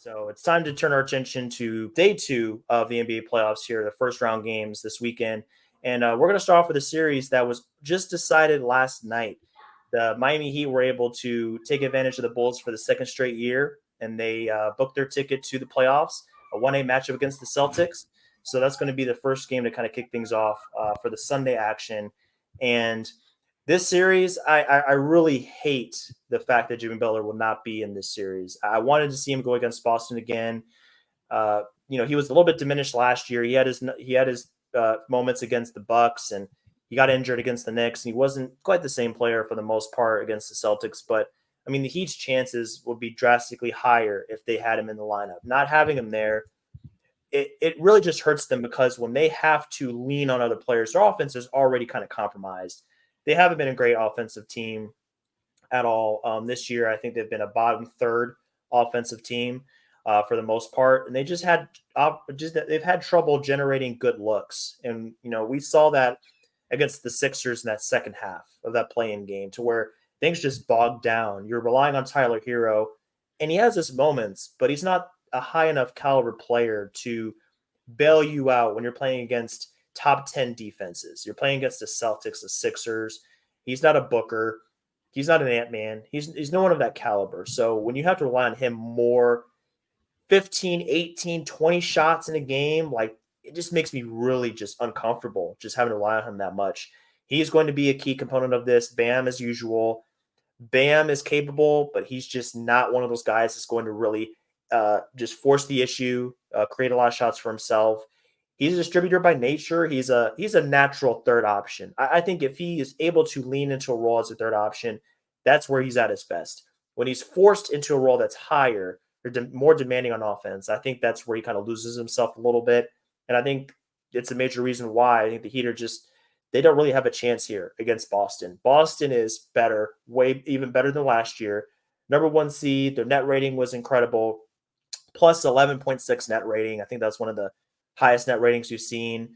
So it's time to turn our attention to day 2 of the NBA playoffs here, the first round games this weekend. And we're going to start off with a series that was just decided last night. The Miami Heat were able to take advantage of the Bulls for the second straight year, and they booked their ticket to the playoffs, a 1A matchup against the Celtics. So that's going to be the first game to kind of kick things off for the Sunday action. And this series, I really hate the fact that Jimmy Butler will not be in this series. I wanted to see him go against Boston again. He was a little bit diminished last year. He had his moments against the Bucks, and he got injured against the Knicks, and he wasn't quite the same player for the most part against the Celtics. But I mean, the Heat's chances would be drastically higher if they had him in the lineup. Not having him there, it really just hurts them, because when they have to lean on other players, their offense is already kind of compromised. They haven't been a great offensive team at all this year. I think they've been a bottom third offensive team for the most part, and they they've had trouble generating good looks. And we saw that against the Sixers in that second half of that play-in game, to where things just bogged down. You're relying on Tyler Hero, and he has his moments, but he's not a high enough caliber player to bail you out when you're playing against top 10 defenses. You're playing against the Celtics, the Sixers. He's not a Booker. He's not an Ant-Man. He's no one of that caliber. So when you have to rely on him more, 15, 18, 20 shots in a game, like, it just makes me really just uncomfortable just having to rely on him that much. He's going to be a key component of this. Bam, as usual. Bam is capable, but he's just not one of those guys that's going to really just force the issue, create a lot of shots for himself. He's a distributor by nature. He's a natural third option. I think if he is able to lean into a role as a third option, that's where he's at his best. When he's forced into a role that's higher or more demanding on offense, I think that's where he kind of loses himself a little bit. And I think it's a major reason why I think the Heat are they don't really have a chance here against Boston. Boston is better, even better than last year. Number 1 seed, their net rating was incredible, plus 11.6 net rating. I think that's one of the highest net ratings you've seen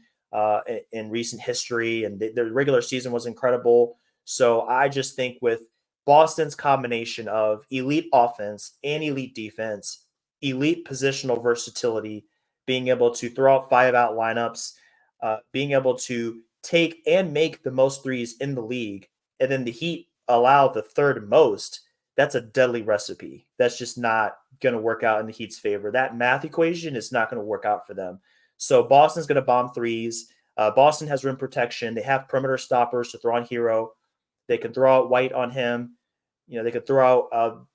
in recent history, and their regular season was incredible. So I just think with Boston's combination of elite offense and elite defense, elite positional versatility, being able to throw out 5-out lineups, being able to take and make the most threes in the league, and then the Heat allow the third most, that's a deadly recipe. That's just not going to work out in the Heat's favor. That math equation is not going to work out for them. So Boston's going to bomb threes. Boston has rim protection. They have perimeter stoppers to throw on Hero. They can throw out White on him. They could throw out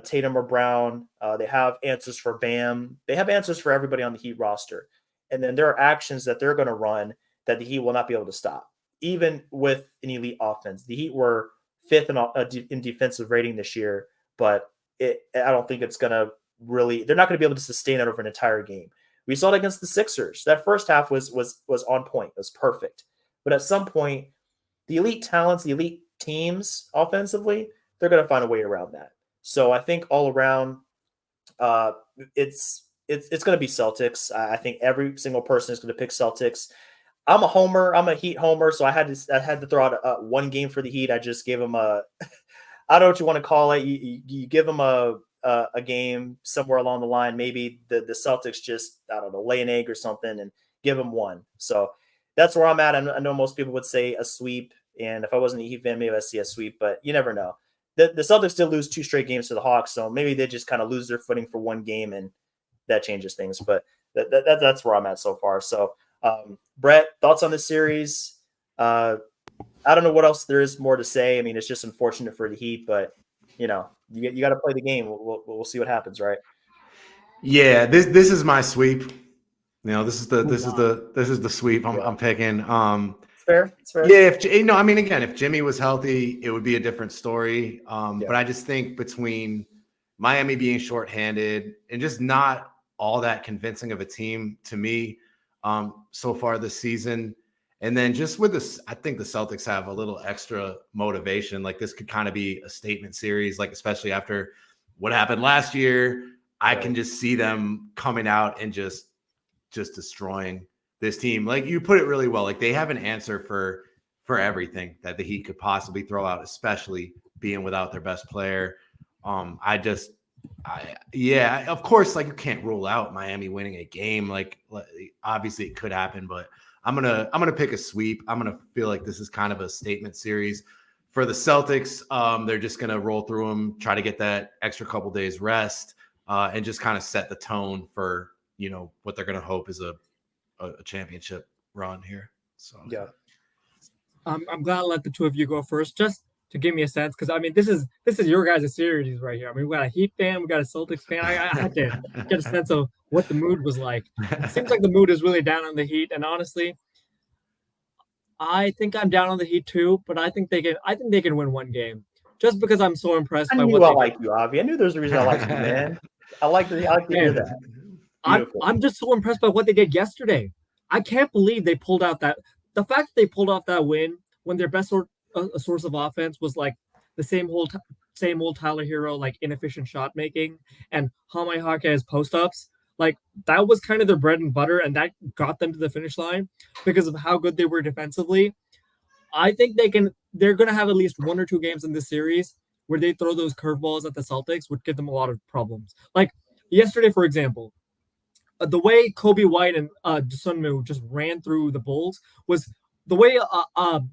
Tatum or Brown. They have answers for Bam. They have answers for everybody on the Heat roster. And then there are actions that they're going to run that the Heat will not be able to stop. Even with an elite offense, the Heat were 5th in defensive rating this year, but I don't think it's going to really – they're not going to be able to sustain it over an entire game. We saw it against the Sixers. That first half was on point. It was perfect. But at some point, the elite talents, the elite teams offensively, they're going to find a way around that. So I think all around, it's going to be Celtics. I think every single person is going to pick Celtics. I'm a homer. I'm a Heat homer, so I had to throw out one game for the Heat. I just gave them I don't know what you want to call it. You give them a game somewhere along the line. Maybe the Celtics just, I don't know, lay an egg or something and give them one. So that's where I'm at. I know most people would say a sweep, and if I wasn't a Heat fan, maybe I'd see a sweep, but you never know. The Celtics did lose 2 straight games to the Hawks, so maybe they just kind of lose their footing for one game, and that changes things. But that's where I'm at so far. So, Brett, thoughts on this series? I don't know what else there is more to say. I mean, it's just unfortunate for the Heat, but you got to play the game. We'll see what happens, right? Yeah, this is my sweep. This is the sweep I'm picking. It's fair. Yeah, if Jimmy was healthy, it would be a different story. But I just think between Miami being shorthanded and just not all that convincing of a team to me so far this season. And then just with this, I think the Celtics have a little extra motivation. Like, this could kind of be a statement series, like especially after what happened last year. I can just see them coming out and just destroying this team. Like, you put it really well. Like, they have an answer for everything that the Heat could possibly throw out, especially being without their best player. I just Yeah, of course, like you can't rule out Miami winning a game. Like obviously it could happen, but I'm gonna pick a sweep. I'm gonna feel like this is kind of a statement series for the Celtics. They're just gonna roll through them, try to get that extra couple days rest, and just kind of set the tone for what they're gonna hope is a championship run here. So Yeah. I'm glad I let the two of you go first, just to give me a sense, because I mean this is your guys' series right here. I mean we got a Heat fan, we got a Celtics fan. I had to get a sense of what the mood was like. It seems like the mood is really down on the Heat, and honestly, I think I'm down on the Heat too. But I think they can win one game, just because I'm so impressed I by knew what I they did. like you, Avi. I knew there's a reason I like you, man. I like to hear that. Beautiful. I'm just so impressed by what they did yesterday. I can't believe they pulled out the fact that they pulled off that win when their best source of offense was like the same old Tyler Hero, like inefficient shot making, and Jaime Jaquez post ups. Like that was kind of their bread and butter, and that got them to the finish line because of how good they were defensively. I think they're going to have at least one or two games in this series where they throw those curveballs at the Celtics, would give them a lot of problems. Like yesterday, for example, the way Kobe White and Dosunmu just ran through the Bulls was the way Ayo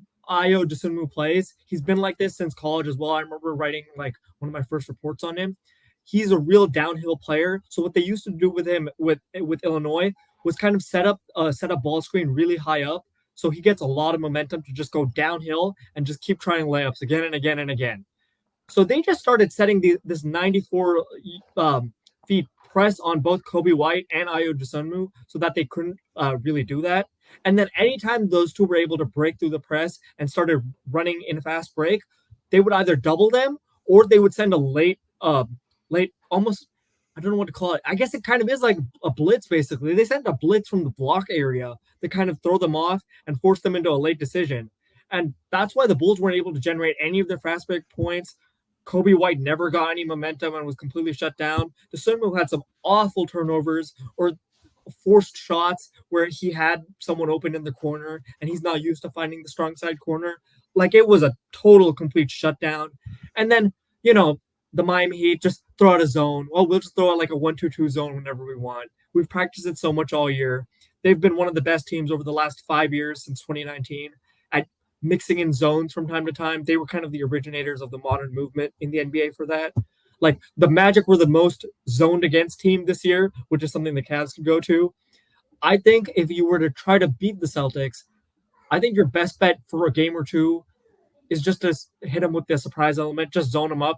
Dosunmu plays. He's been like this since college as well. I remember writing like one of my first reports on him. He's a real downhill player. So what they used to do with him with Illinois was kind of set up ball screen really high up, so he gets a lot of momentum to just go downhill and just keep trying layups again and again and again. So they just started setting this 94 feet press on both Kobe White and Ayo Dosunmu so that they couldn't really do that. And then anytime those two were able to break through the press and started running in a fast break, they would either double them or they would send a late almost, I don't know what to call it. I guess it kind of is like a blitz, basically. They sent a blitz from the block area to kind of throw them off and force them into a late decision. And that's why the Bulls weren't able to generate any of their fast break points. Kobe White never got any momentum and was completely shut down. Dosunmu had some awful turnovers or forced shots where he had someone open in the corner and he's not used to finding the strong side corner. Like it was a total complete shutdown. And then, the Miami Heat just throw out a zone. Well, we'll just throw out like a 1-2-2 zone whenever we want. We've practiced it so much all year. They've been one of the best teams over the last 5 years since 2019 at mixing in zones from time to time. They were kind of the originators of the modern movement in the NBA for that. Like the Magic were the most zoned against team this year, which is something the Cavs could go to. I think if you were to try to beat the Celtics, I think your best bet for a game or two is just to hit them with the surprise element, just zone them up,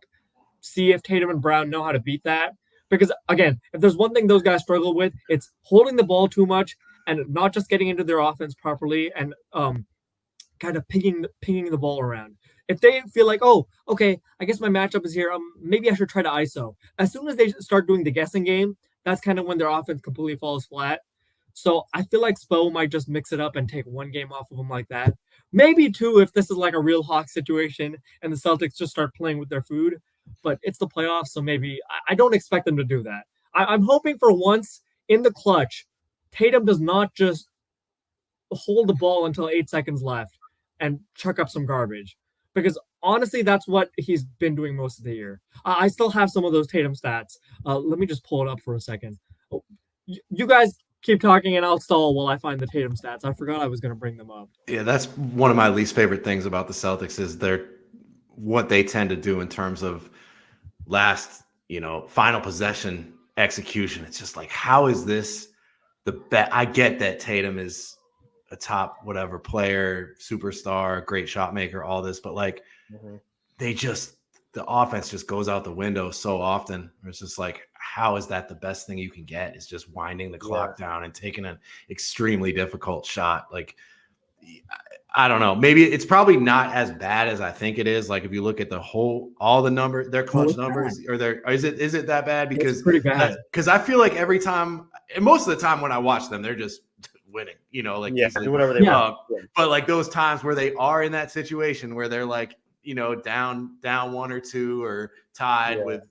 see if Tatum and Brown know how to beat that. Because again, if there's one thing those guys struggle with, it's holding the ball too much and not just getting into their offense properly and kind of pinging the ball around. If they feel like, oh, okay, I guess my matchup is here, maybe I should try to ISO. As soon as they start doing the guessing game, that's kind of when their offense completely falls flat. So I feel like Spo might just mix it up and take one game off of them like that. Maybe two if this is like a real Hawk situation and the Celtics just start playing with their food. But it's the playoffs, so maybe I don't expect them to do that. I'm hoping for once in the clutch, Tatum does not just hold the ball until 8 seconds left and chuck up some garbage. Because honestly, that's what he's been doing most of the year. I still have some of those Tatum stats. Let me just pull it up for a second. Oh, you guys keep talking and I'll stall while I find the Tatum stats. I forgot I was going to bring them up. Yeah, that's one of my least favorite things about the Celtics is what they tend to do in terms of last, final possession execution. It's just like, how is this the bet? I get that Tatum is a top whatever player, superstar, great shot maker, all this, but like the offense just goes out the window so often. It's just like, how is that the best thing you can get? Is just winding the clock down and taking an extremely difficult shot. Like, I don't know. Maybe it's probably not as bad as I think it is. Like if you look at all the numbers, their clutch numbers, is it that bad? Because it's pretty bad. Because I feel like every time, and most of the time when I watch them, they're just winning. Do whatever they want. But like those times where they are in that situation where they're like, down 1 or 2 or tied with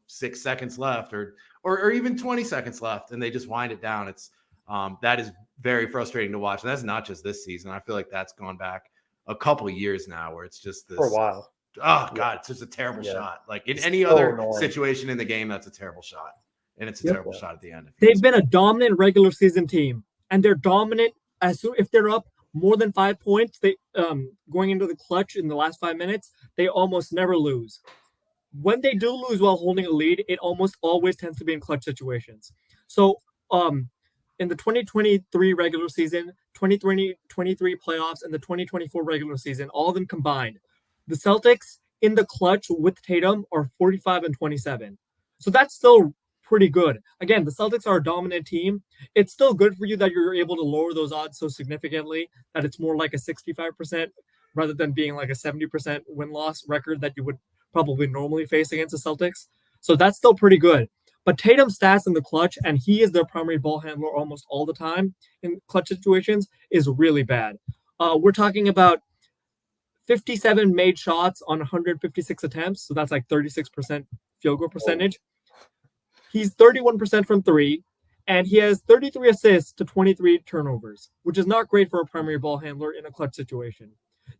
6 seconds left or even 20 seconds left, and they just wind it down. It's that is very frustrating to watch. And that's not just this season. I feel like that's gone back a couple of years now where it's just this for a while. Oh God, it's just a terrible shot. Like in any so other annoying. situation in the game, that's a terrible shot. And it's a terrible shot at the end. They've been a dominant regular season team, and they're dominant as soon if they're up more than 5 points. They going into the clutch in the last 5 minutes, they almost never lose. When they do lose while holding a lead, it almost always tends to be in clutch situations. So, in the 2023 regular season, 2023 playoffs, and the 2024 regular season, all of them combined, the Celtics in the clutch with Tatum are 45 and 27. So that's still pretty good. Again, the Celtics are a dominant team. It's still good for you that you're able to lower those odds so significantly that it's more like a 65% rather than being like a 70% win-loss record that you would probably normally face against the Celtics. So that's still pretty good. But Tatum's stats in the clutch, and he is their primary ball handler almost all the time in clutch situations, is really bad. We're talking about 57 made shots on 156 attempts, so that's like 36% field goal percentage. He's 31% from three, and he has 33 assists to 23 turnovers, which is not great for a primary ball handler in a clutch situation.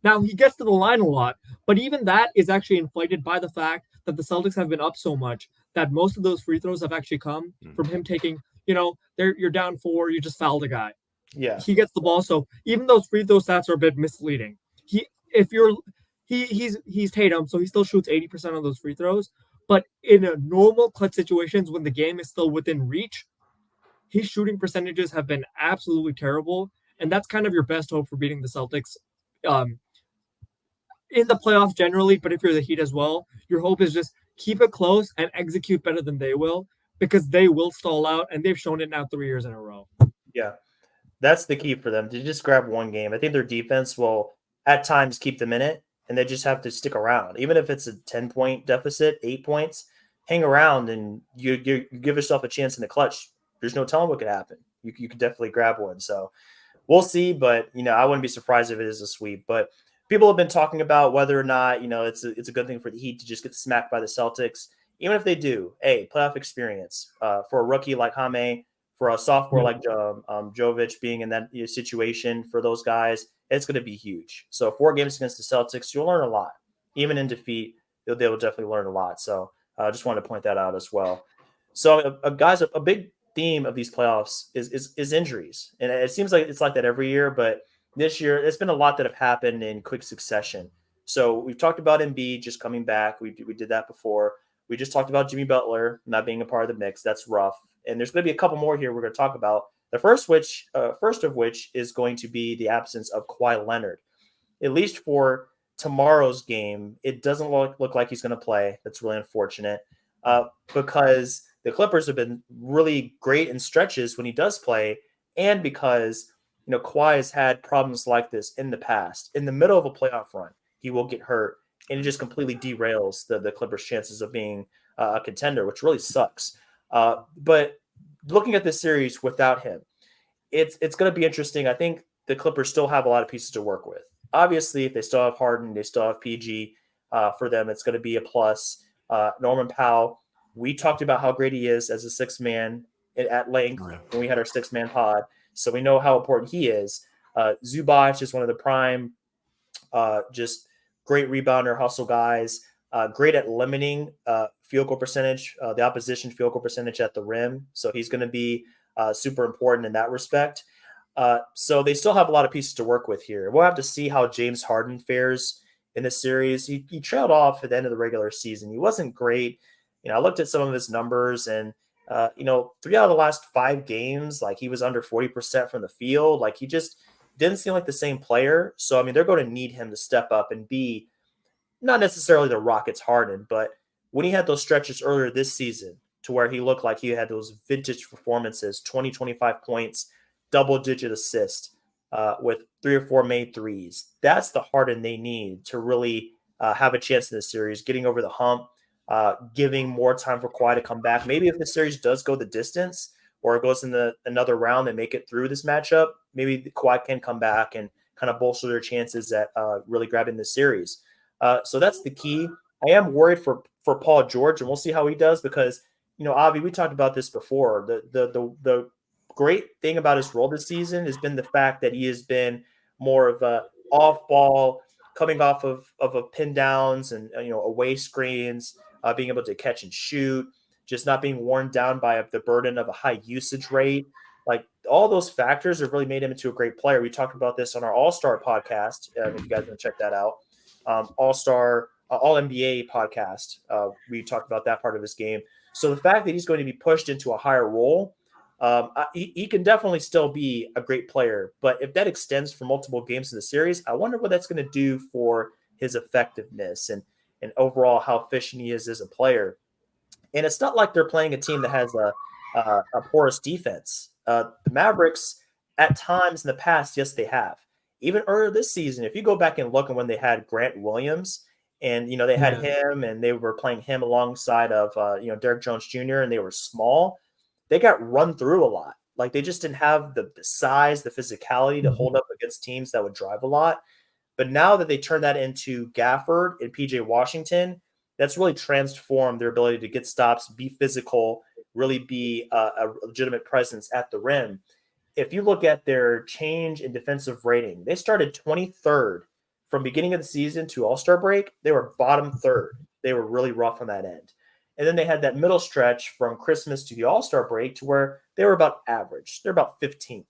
Now, he gets to the line a lot, but even that is actually inflated by the fact that the Celtics have been up so much that most of those free throws have actually come from him taking, you're down 4, you just fouled a guy. Yeah. He gets the ball, so even those free throw stats are a bit misleading. He's Tatum, so he still shoots 80% of those free throws, but in a normal clutch situations when the game is still within reach, his shooting percentages have been absolutely terrible, and that's kind of your best hope for beating the Celtics in the playoffs generally, but if you're the Heat as well, your hope is just keep it close and execute better than they will, because they will stall out, and they've shown it now 3 years in a row. Yeah, that's the key for them, to just grab one game. I think their defense will at times keep them in it, and they just have to stick around. Even if it's a 10-point deficit, 8 points, hang around, and you give yourself a chance in the clutch. There's no telling what could happen. You could definitely grab one. So we'll see, but I wouldn't be surprised if it is a sweep. But people have been talking about whether or not it's a good thing for the Heat to just get smacked by the Celtics. Even if they do, playoff experience for a rookie like Jaime, for a sophomore like Jovic being in that situation, for those guys, it's going to be huge. So 4 games against the Celtics, you'll learn a lot. Even in defeat, they will definitely learn a lot. So I just wanted to point that out as well. So guys, a big theme of these playoffs is injuries, and it seems like it's like that every year, but this year there's been a lot that have happened in quick succession. So we've talked about Embiid just coming back. We did that before. We just talked about Jimmy Butler not being a part of the mix. That's rough. And there's going to be a couple more here we're going to talk about. The first of which is going to be the absence of Kawhi Leonard. At least for tomorrow's game, it doesn't look like he's going to play. That's really unfortunate because the Clippers have been really great in stretches when he does play, and because Kawhi has had problems like this in the past. In the middle of a playoff run, he will get hurt, and it just completely derails the Clippers' chances of being a contender, which really sucks. But looking at this series without him, it's going to be interesting. I think the Clippers still have a lot of pieces to work with. Obviously, if they still have Harden, they still have PG. For them, it's going to be a plus. Norman Powell, we talked about how great he is as a 6-man at length when we had our 6-man pod. So we know how important he is. Zubac is one of the prime, just great rebounder, hustle guys. Great at limiting field goal percentage, the opposition field goal percentage at the rim. So he's going to be super important in that respect. So they still have a lot of pieces to work with here. We'll have to see how James Harden fares in this series. He trailed off at the end of the regular season. He wasn't great. I looked at some of his numbers, and 3 out of the last 5 games, like he was under 40% from the field. Like he just didn't seem like the same player. So, they're going to need him to step up and be not necessarily the Rockets Harden, but when he had those stretches earlier this season to where he looked like he had those vintage performances, 20, 25 points, double-digit assist with 3 or 4 made threes. That's the Harden they need to really have a chance in this series, getting over the hump, giving more time for Kawhi to come back. Maybe if the series does go the distance or it goes in another round and make it through this matchup, maybe Kawhi can come back and kind of bolster their chances at really grabbing this series. So that's the key. I am worried for Paul George, and we'll see how he does because, Avi, we talked about this before. The great thing about his role this season has been the fact that he has been more of a off-ball, coming off of a pin downs and away screens, being able to catch and shoot, just not being worn down by the burden of a high usage rate. Like all those factors have really made him into a great player. We talked about this on our All-Star podcast. If you guys want to check that out, All-Star, All NBA podcast. We talked about that part of his game. So the fact that he's going to be pushed into a higher role, he can definitely still be a great player. But if that extends for multiple games in the series, I wonder what that's going to do for his effectiveness and overall how efficient he is as a player. And it's not like they're playing a team that has a porous defense. The Mavericks, at times in the past, yes, they have. Even earlier this season, if you go back and look at when they had Grant Williams, and they had him, and they were playing him alongside of Derrick Jones Jr., and they were small, they got run through a lot. Like they just didn't have the size, the physicality to hold up against teams that would drive a lot. But now that they turn that into Gafford and PJ Washington, that's really transformed their ability to get stops, be physical, really be a legitimate presence at the rim. If you look at their change in defensive rating, they started 23rd from beginning of the season to All-Star break. They were bottom third. They were really rough on that end. And then they had that middle stretch from Christmas to the All-Star break to where they were about average. They're about 15th.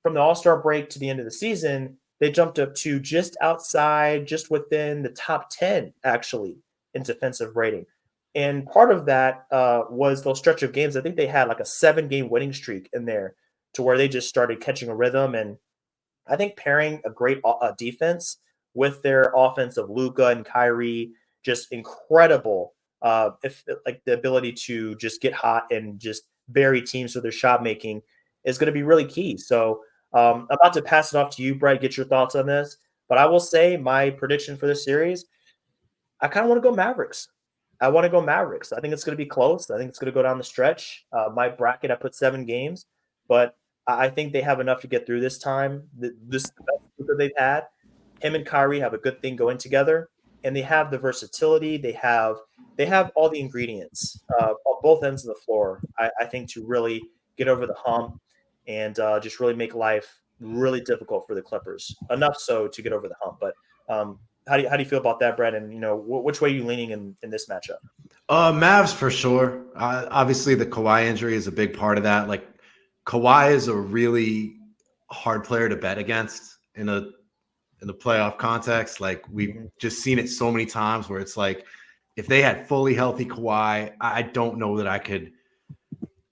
From the All-Star break to the end of the season, they jumped up to just outside, just within the top 10, actually, in defensive rating. And part of that was those stretch of games. I think they had like a 7-game winning streak in there to where they just started catching a rhythm. And I think pairing a great defense with their offense of Luka and Kyrie, just incredible. If like the ability to just get hot and just bury teams with their shot making is going to be really key. So I'm about to pass it off to you, Brett, get your thoughts on this. But I will say my prediction for this series, I kind of want to go Mavericks. I think it's going to be close. I think it's going to go down the stretch. My bracket, I put 7 games, but I think they have enough to get through this time. This is the best that they've had. Him and Kyrie have a good thing going together, and they have the versatility. They have all the ingredients on both ends of the floor, I think, to really get over the hump and just really make life really difficult for the Clippers. Enough so to get over the hump. But how do you feel about that, Brett? And which way are you leaning in this matchup? Mavs for sure. Obviously, the Kawhi injury is a big part of that. Like Kawhi is a really hard player to bet against in the playoff context. Like we've just seen it so many times where it's like if they had fully healthy Kawhi, I don't know that I could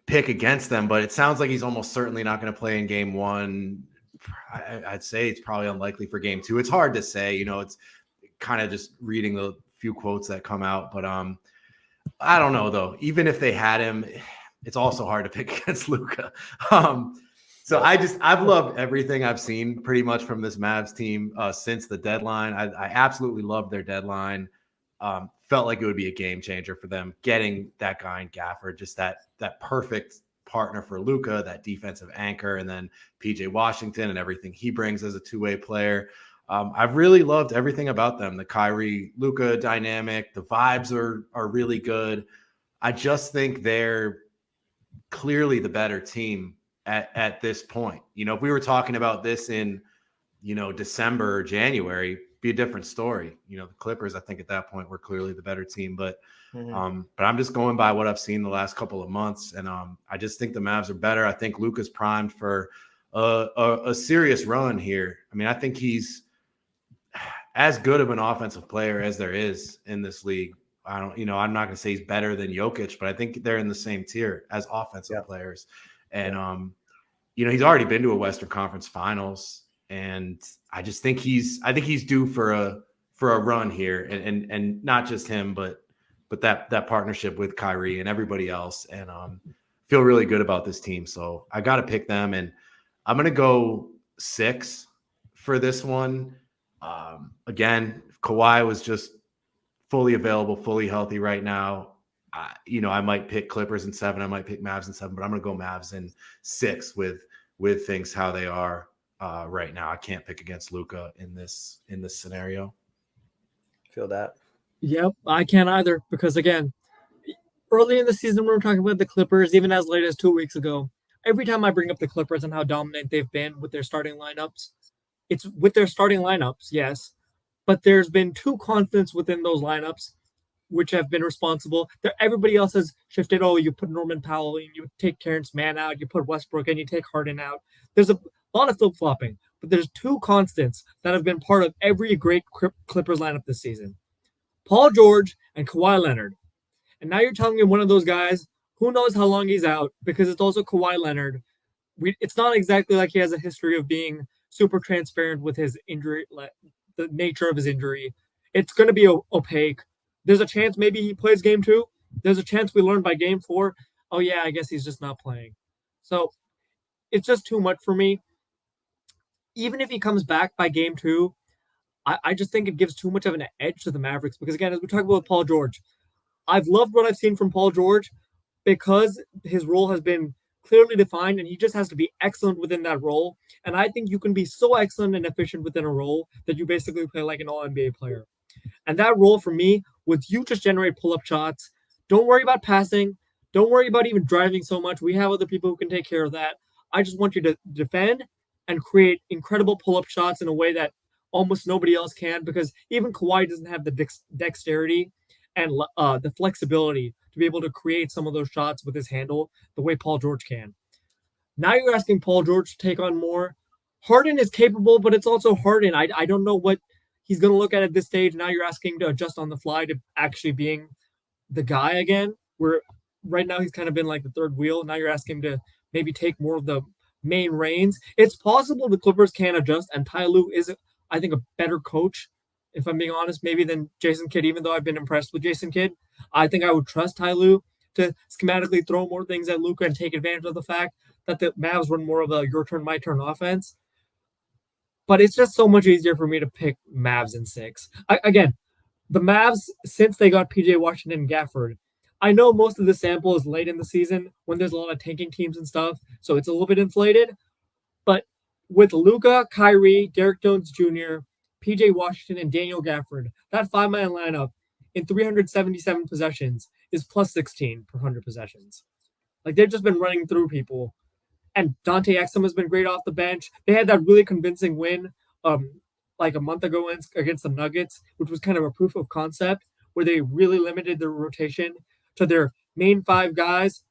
pick against them. But it sounds like he's almost certainly not going to play in game 1. I'd say it's probably unlikely for game 2. It's hard to say. It's kind of just reading the few quotes that come out. But I don't know, though. Even if they had him, it's also hard to pick against Luka. So I've loved everything I've seen pretty much from this Mavs team since the deadline. I absolutely loved their deadline. Felt like it would be a game changer for them getting that guy in Gafford, just that perfect partner for Luka, that defensive anchor, and then PJ Washington and everything he brings as a two-way player. I've really loved everything about them. The Kyrie Luka dynamic, the vibes are really good. I just think they're clearly the better team at this point. If we were talking about this in, December or January, be a different story. The Clippers, I think at that point were clearly the better team, but I'm just going by what I've seen the last couple of months. And I just think the Mavs are better. I think Luka's primed for a serious run here. I mean, I think he's as good of an offensive player as there is in this league. I'm not going to say he's better than Jokic, but I think they're in the same tier as offensive players. And, he's already been to a Western Conference Finals, and I just think he's due for a run here, and not just him, but that partnership with Kyrie and everybody else, and feel really good about this team. So I got to pick them, and I'm going to go 6 for this one. Again, if Kawhi was just fully available, fully healthy right now, I might pick Clippers in 7. I might pick Mavs in 7, but I'm going to go Mavs in 6 with things how they are right now. I can't pick against Luka in this scenario. Feel that? Yep, I can't either because again, early in the season we were talking about the Clippers, even as late as 2 weeks ago. Every time I bring up the Clippers and how dominant they've been with their starting lineups, it's with their starting lineups, yes, but there's been two constants within those lineups which have been responsible. Everybody else has shifted. Oh, you put Norman Powell, and you take Terrence Mann out, you put Westbrook, and you take Harden out. There's a lot of flip-flopping, but there's two constants that have been part of every great Clippers lineup this season. Paul George and Kawhi Leonard. And now you're telling me one of those guys, who knows how long he's out, because it's also Kawhi Leonard. It's not exactly like he has a history of being super transparent with his injury, the nature of his injury. It's going to be opaque. There's a chance maybe he plays game 2. There's a chance we learn by game 4. Oh, yeah, I guess he's just not playing. So it's just too much for me. Even if he comes back by game 2, I just think it gives too much of an edge to the Mavericks. Because, again, as we talk about Paul George, I've loved what I've seen from Paul George because his role has been clearly defined, and he just has to be excellent within that role. And I think you can be so excellent and efficient within a role that you basically play like an all-NBA player. And that role for me was you just generate pull-up shots. Don't worry about passing. Don't worry about even driving so much. We have other people who can take care of that. I just want you to defend and create incredible pull-up shots in a way that almost nobody else can, because even Kawhi doesn't have the dexterity and the flexibility to be able to create some of those shots with his handle the way Paul George can. Now you're asking Paul George to take on more. Harden is capable, but it's also Harden. I don't know what he's going to look at this stage. Now you're asking to adjust on the fly to actually being the guy again, where right now he's kind of been like the third wheel. Now you're asking him to maybe take more of the main reins. It's possible the Clippers can adjust, and Ty Lue is, I think, a better coach, if I'm being honest, maybe than Jason Kidd, even though I've been impressed with Jason Kidd. I think I would trust Ty Lue to schematically throw more things at Luka and take advantage of the fact that the Mavs run more of a your turn, my turn offense. But it's just so much easier for me to pick Mavs in 6. Again, the Mavs, since they got PJ Washington and Gafford, I know most of the sample is late in the season when there's a lot of tanking teams and stuff, so it's a little bit inflated. But with Luka, Kyrie, Derek Jones Jr., PJ Washington, and Daniel Gafford, that 5-man lineup in 377 possessions is plus 16 per 100 possessions. Like, they've just been running through people. And Dante Exum has been great off the bench. They had that really convincing win like a month ago against the Nuggets, which was kind of a proof of concept, where they really limited their rotation to their main 5 guys,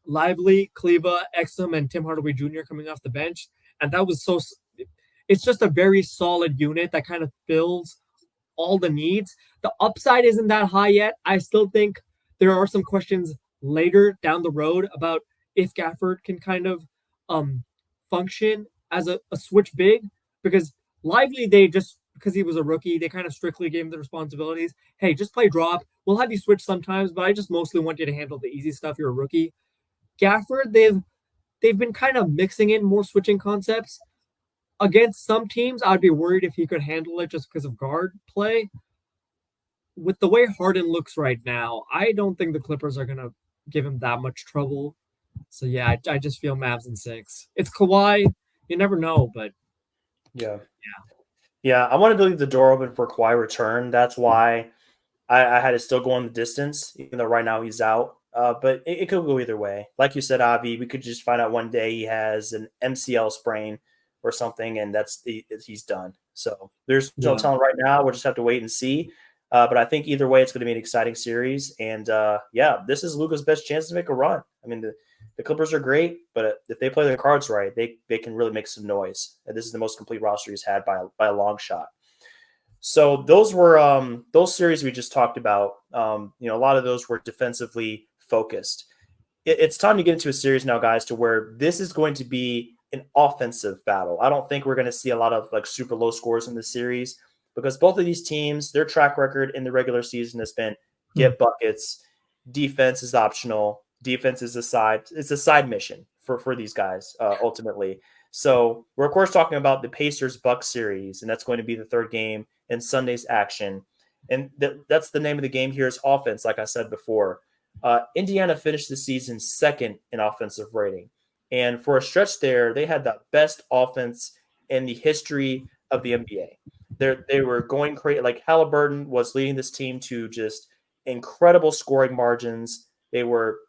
Lively, Kleba, Exum, and Tim Hardaway Jr. coming off the bench. And that was it's just a very solid unit that kind of fills all the needs. The upside isn't that high yet. I still think there are some questions later down the road about if Gafford can kind of function as a switch big, because Lively, they just, because he was a rookie, they kind of strictly gave him the responsibilities. Hey, just play drop. We'll have you switch sometimes, but I just mostly want you to handle the easy stuff. You're a rookie. Gafford, they've been kind of mixing in more switching concepts. Against some teams, I'd be worried if he could handle it just because of guard play. With the way Harden looks right now, I don't think the Clippers are going to give him that much trouble. So, yeah, I just feel Mavs in 6. It's Kawhi. You never know, but Yeah. I wanted to leave the door open for Kawhi return. That's why I had to still go on the distance, even though right now he's out. But it could go either way. Like you said, Avi, we could just find out one day he has an MCL sprain or something, and he's done. So there's no telling right now. We'll just have to wait and see. But I think either way, it's going to be an exciting series. And this is Luka's best chance to make a run. I mean, the Clippers are great, but if they play their cards right, they can really make some noise. And this is the most complete roster he's had by a long shot. So those were those series we just talked about. A lot of those were defensively focused. It's time to get into a series now, guys, to where this is going to be an offensive battle. I don't think we're going to see a lot of like super low scores in this series, because both of these teams, their track record in the regular season has been get buckets. Defense is optional. Defense is it's a side mission for these guys ultimately. So we're of course talking about the Pacers-Bucks series, and that's going to be the third game in Sunday's action. And that's the name of the game here is offense, like I said before. Indiana finished the season second in offensive rating. And for a stretch there, they had the best offense in the history of the NBA. They were going crazy. Like Halliburton was leading this team to just incredible scoring margins. They were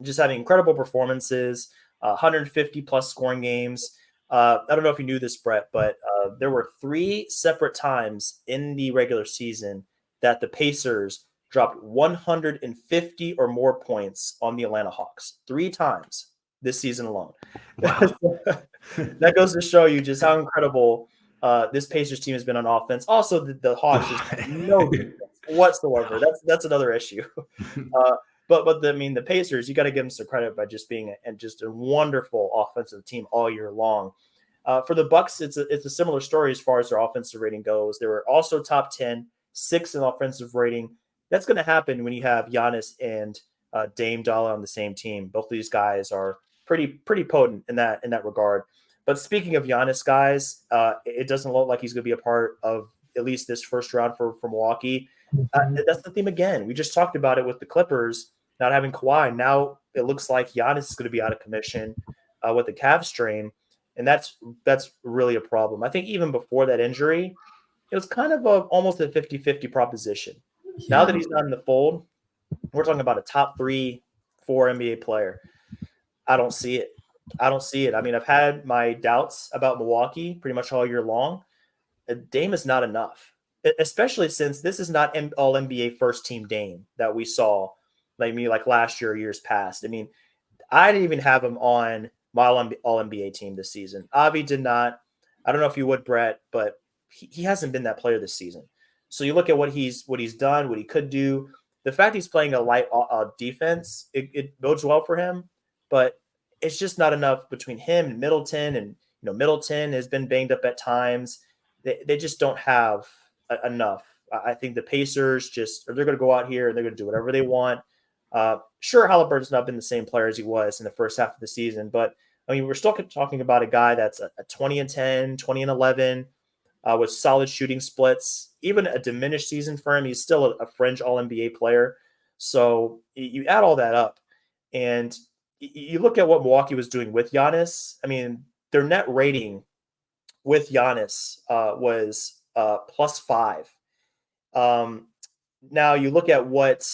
just having incredible performances, 150 plus scoring games. I don't know if you knew this, Brett, but there were 3 separate times in the regular season that the Pacers dropped 150 or more points on the Atlanta Hawks. 3 times this season alone. Wow. That goes to show you just how incredible this Pacers team has been on offense. Also, the Hawks just no defense whatsoever. That's another issue. But I mean, the Pacers, you got to give them some credit by just being just a wonderful offensive team all year long. For the Bucks, it's a similar story as far as their offensive rating goes. They were also top 10, 6 in offensive rating. That's going to happen when you have Giannis and Dame Dollar on the same team. Both of these guys are pretty potent in that regard. But speaking of Giannis, guys, it doesn't look like he's going to be a part of at least this first round for Milwaukee. That's the theme again. We just talked about it with the Clippers not having Kawhi. Now it looks like Giannis is going to be out of commission with the calf strain, and that's really a problem. I think even before that injury, it was kind of almost a 50-50 proposition. Yeah. Now that he's not in the fold, we're talking about a top 3, 4 NBA player. I don't see it. I mean, I've had my doubts about Milwaukee pretty much all year long. Dame is not enough, especially since this is not all NBA first team Dame that we saw like last year or years past. I mean, I didn't even have him on my all NBA team this season. Avi did not. I don't know if you would, Brett, but he hasn't been that player this season. So you look at what he's done, what he could do. The fact he's playing a light defense, it bodes well for him, but it's just not enough between him and Middleton. And Middleton has been banged up at times. They just don't have enough. I think the Pacers they're going to go out here and they're going to do whatever they want. Sure, Halliburton's not been the same player as he was in the first half of the season, but I mean, we're still talking about a guy that's a 20-10, 20-11 with solid shooting splits. Even a diminished season for him, he's still a fringe All-NBA player. So you add all that up, and you look at what Milwaukee was doing with Giannis. I mean, their net rating with Giannis was +5. Now you look at what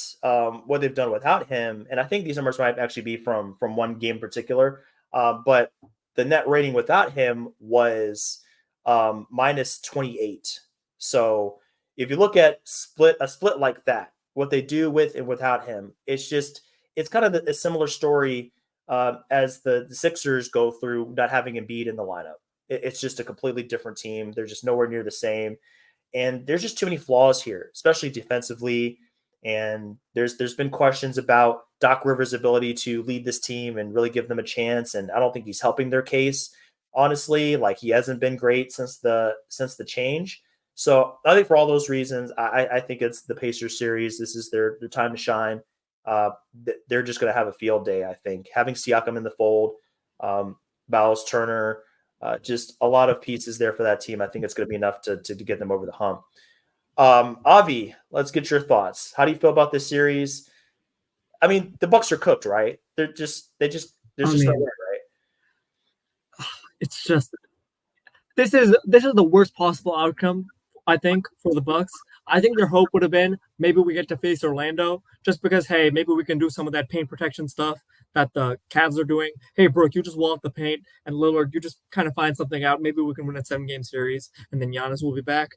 they've done without him, and I think these numbers might actually be from one game in particular. But the net rating without him was -28. So if you look at a split like that, what they do with and without him, it's kind of a similar story as the Sixers go through not having Embiid in the lineup. It's just a completely different team. They're just nowhere near the same. And there's just too many flaws here, especially defensively. And there's been questions about Doc Rivers' ability to lead this team and really give them a chance. And I don't think he's helping their case, honestly. Like, he hasn't been great since the change. So I think for all those reasons, I think it's the Pacers series. This is their time to shine. They're just going to have a field day, I think. Having Siakam in the fold, Bowles, Turner, just a lot of pieces there for that team. I think it's going to be enough to get them over the hump. Avi, let's get your thoughts. How do you feel about this series? I mean, the Bucks are cooked, right? There's just no way, right? It's just this is the worst possible outcome, I think, for the Bucks. I think their hope would have been maybe we get to face Orlando just because, hey, maybe we can do some of that paint protection stuff that the Cavs are doing. Hey, Brooke, you just wall up the paint, and Lillard, you just kind of find something out. Maybe we can win a 7-game series, and then Giannis will be back.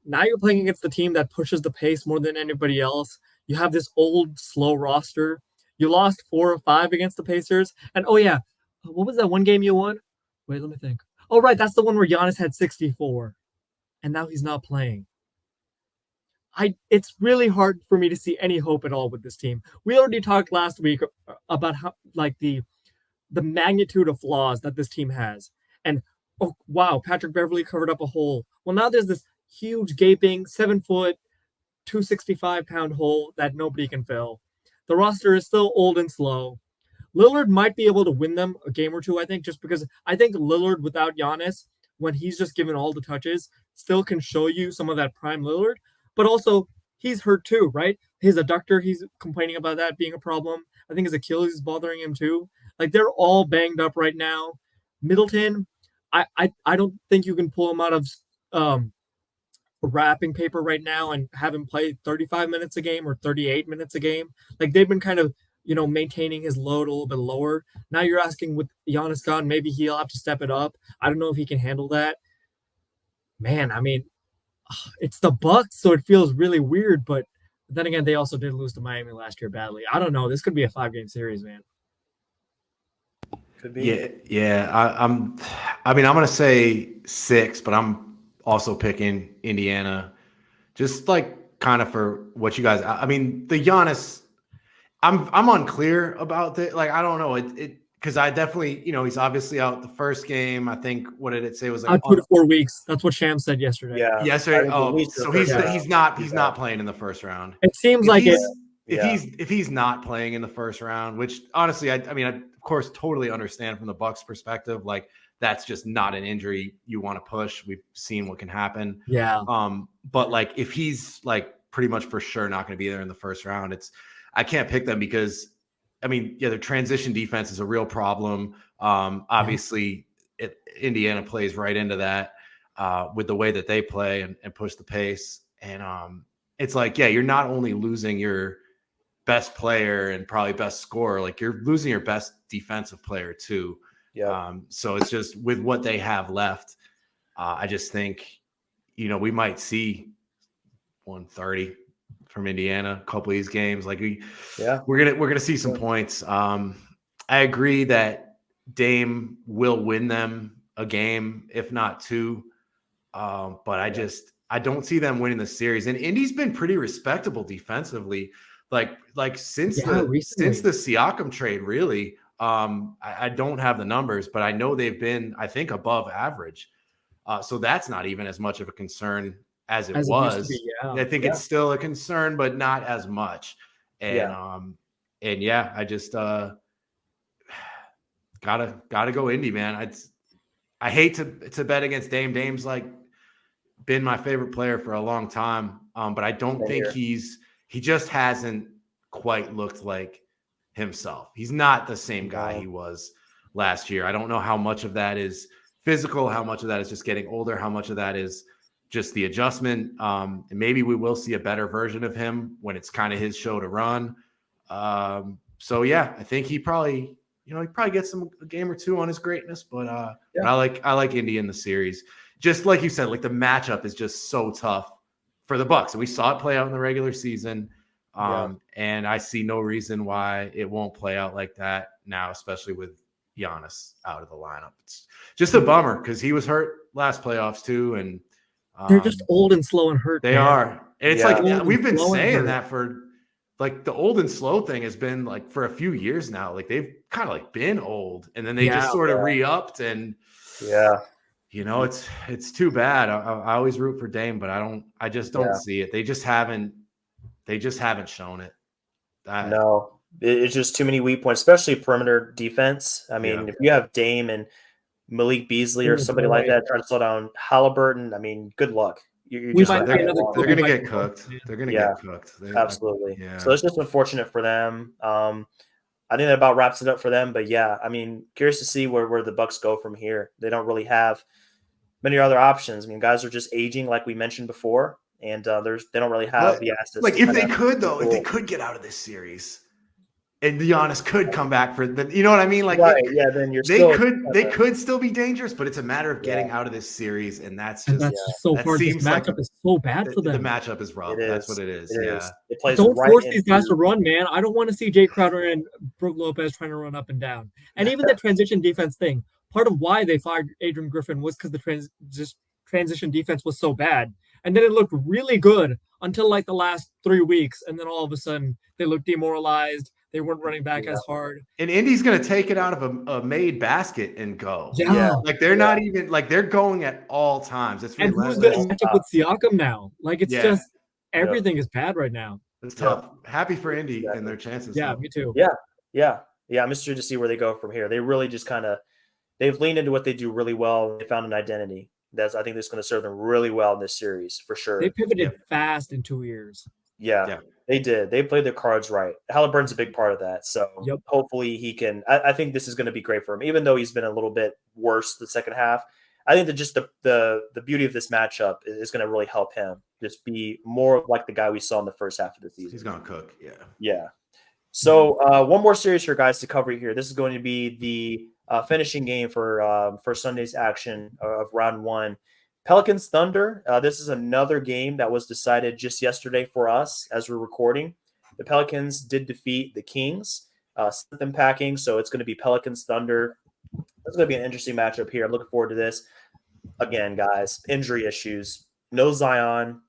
Now you're playing against the team that pushes the pace more than anybody else. You have this old, slow roster. You lost 4 or 5 against the Pacers. And, oh, yeah, what was that one game you won? Wait, let me think. Oh, right, that's the one where Giannis had 64, and now he's not playing. It's really hard for me to see any hope at all with this team. We already talked last week about how, like, the magnitude of flaws that this team has. And, oh, wow, Patrick Beverley covered up a hole. Well, now there's this huge, gaping, 7-foot, 265-pound hole that nobody can fill. The roster is still old and slow. Lillard might be able to win them a game or two, I think, just because I think Lillard without Giannis, when he's just given all the touches, still can show you some of that prime Lillard. But also, he's hurt too, right? His adductor, he's complaining about that being a problem. I think his Achilles is bothering him too. Like, they're all banged up right now. Middleton, I don't think you can pull him out of wrapping paper right now and have him play 35 minutes a game or 38 minutes a game. Like, they've been kind of maintaining his load a little bit lower. Now you're asking with Giannis gone, maybe he'll have to step it up. I don't know if he can handle that. Man, I mean, it's the Bucks, so it feels really weird. But then again, they also did lose to Miami last year badly. I don't know. This could be a 5-game series, man. Could be. Yeah. I mean, I'm gonna say 6, but I'm also picking Indiana, just like kind of for what you guys. I mean, the Giannis. I'm unclear about it. Like, I don't know it because I definitely, he's obviously out the first game. I think, what did it say? It was like 2 to 4 weeks. That's what Sham said yesterday. Yeah. yesterday. Oh, so he's not Yeah. playing in the first round. It seems like it. If he's not playing in the first round, which honestly, I mean, I of course totally understand from the Bucks perspective, like that's just not an injury you want to push. We've seen what can happen. Yeah. But like if he's like pretty much for sure not going to be there in the first round, I can't pick them because, I mean, yeah, their transition defense is a real problem. Obviously, Indiana plays right into that with the way that they play and push the pace. And it's like, yeah, you're not only losing your best player and probably best scorer, like you're losing your best defensive player too. Yeah. So it's just with what they have left, I just think, we might see 130 from Indiana, a couple of these games. Like we're gonna see some points. I agree that Dame will win them a game, if not 2. But I don't see them winning the series. And Indy's been pretty respectable defensively, like since the Siakam trade, really. I don't have the numbers, but I know they've been, I think, above average. So that's not even as much of a concern as it was. I think it's still a concern, but not as much. And I just gotta go Indy, man. I hate to bet against Dame. Dame's like been my favorite player for a long time, but I don't think he just hasn't quite looked like himself. He's not the same guy he was last year. I don't know how much of that is physical, how much of that is just getting older, how much of that is just the adjustment. And maybe we will see a better version of him when it's kind of his show to run. So yeah, I think he probably gets a game or 2 on his greatness, but I like Indy in the series. Just like you said, like the matchup is just so tough for the Bucks. And we saw it play out in the regular season. And I see no reason why it won't play out like that now, especially with Giannis out of the lineup. It's just a bummer because he was hurt last playoffs too. And they're just old and slow and hurt. They are. And it's like we've been saying that for like the old and slow thing has been like for a few years now. Like they've kind of like been old and then they just sort of re-upped and it's too bad. I always root for Dame, but I just don't see it. They just haven't shown it. No, it's just too many weak points, especially perimeter defense. I mean, if you have Dame and Malik Beasley or somebody like that trying to slow down Halliburton, I mean, good luck. They're going to get cooked. They're going to get cooked. Absolutely. So it's just unfortunate for them. I think that about wraps it up for them. But yeah, I mean, curious to see where the Bucks go from here. They don't really have many other options. I mean, guys are just aging, like we mentioned before, and they don't really have the assets. Like if they could get out of this series, and Giannis could come back for the, you know what I mean? Like, then they could still be dangerous, but it's a matter of getting out of this series, and that's just so hard. This matchup is so bad for them. The matchup is rough. That's what it is. It plays don't force these guys to run, man. I don't want to see Jay Crowder and Brook Lopez trying to run up and down. And even the transition defense thing. Part of why they fired Adrian Griffin was because the transition defense was so bad, and then it looked really good until like the last 3 weeks, and then all of a sudden they looked demoralized. They weren't running back as hard. And Indy's going to take it out of a made basket and go. Yeah. Like they're not even like they're going at all times. It's and who's going to match up with Siakam now? Like it's just everything is bad right now. It's tough. Happy for Indy and their chances. Yeah, me too. Yeah. I'm interested to see where they go from here. They really just they've leaned into what they do really well. They found an identity. I think that's going to serve them really well in this series for sure. They pivoted fast in 2 years. Yeah, they did. They played their cards right. Halliburton's a big part of that. So hopefully he can. I think this is going to be great for him, even though he's been a little bit worse the second half. I think that just the beauty of this matchup is going to really help him just be more like the guy we saw in the first half of the season. He's going to cook. Yeah. So one more series here, guys, to cover here. This is going to be the finishing game for Sunday's action of round one. Pelicans Thunder. This is another game that was decided just yesterday for us as we're recording. The Pelicans did defeat the Kings, sent them packing. So it's going to be Pelicans Thunder. It's going to be an interesting matchup here. I'm looking forward to this. Again, guys, injury issues. No Zion.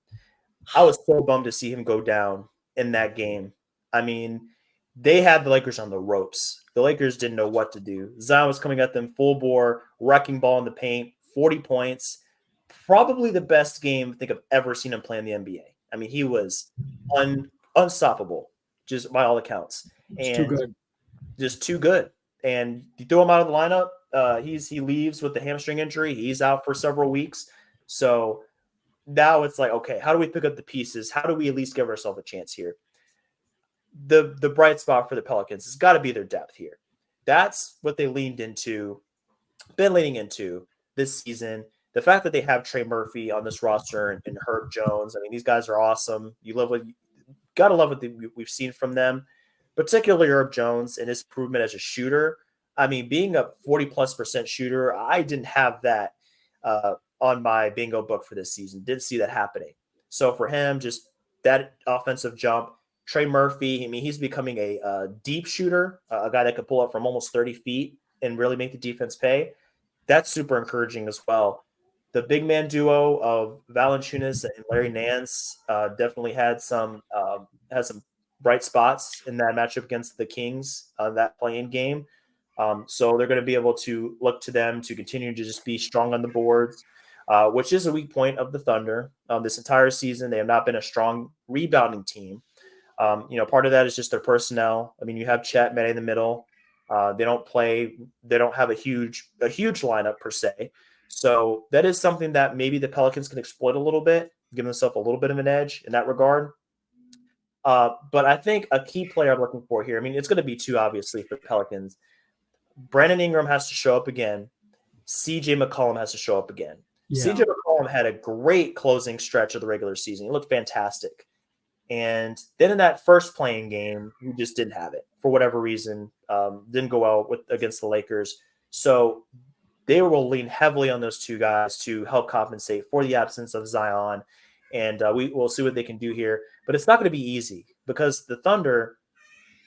I was so bummed to see him go down in that game. I mean, they had the Lakers on the ropes. The Lakers didn't know what to do. Zion was coming at them full bore, wrecking ball in the paint, 40 points. Probably the best game I think I've ever seen him play in the NBA. I mean, he was unstoppable, just by all accounts. It's too good. Just too good. And you throw him out of the lineup, he leaves with the hamstring injury. He's out for several weeks. So now it's like, okay, how do we pick up the pieces? How do we at least give ourselves a chance here? The bright spot for the Pelicans has got to be their depth here. That's what they been leaning into this season. The fact that they have Trey Murphy on this roster and Herb Jones, I mean, these guys are awesome. Gotta love what we've seen from them, particularly Herb Jones and his improvement as a shooter. I mean, being a 40+% shooter, I didn't have that on my bingo book for this season. Didn't see that happening. So for him, just that offensive jump. Trey Murphy, I mean, he's becoming a deep shooter, a guy that could pull up from almost 30 feet and really make the defense pay. That's super encouraging as well. The big man duo of Valanciunas and Larry Nance definitely had some bright spots in that matchup against the Kings, that play-in game. So they're going to be able to look to them to continue to just be strong on the boards, which is a weak point of the Thunder. This entire season, they have not been a strong rebounding team. Part of that is just their personnel. I mean, you have Chet Mette in the middle. They don't have a huge lineup per se. So that is something that maybe the Pelicans can exploit a little bit, give themselves a little bit of an edge in that regard. But I think a key player I'm looking for here, I mean, it's going to be two, obviously, for the Pelicans. Brandon Ingram has to show up again. CJ McCollum has to show up again. Yeah. CJ McCollum had a great closing stretch of the regular season. He looked fantastic. And then in that first playing game, we just didn't have it for whatever reason. Didn't go well against the Lakers. So they will lean heavily on those two guys to help compensate for the absence of Zion. And we'll see what they can do here. But it's not going to be easy because the Thunder,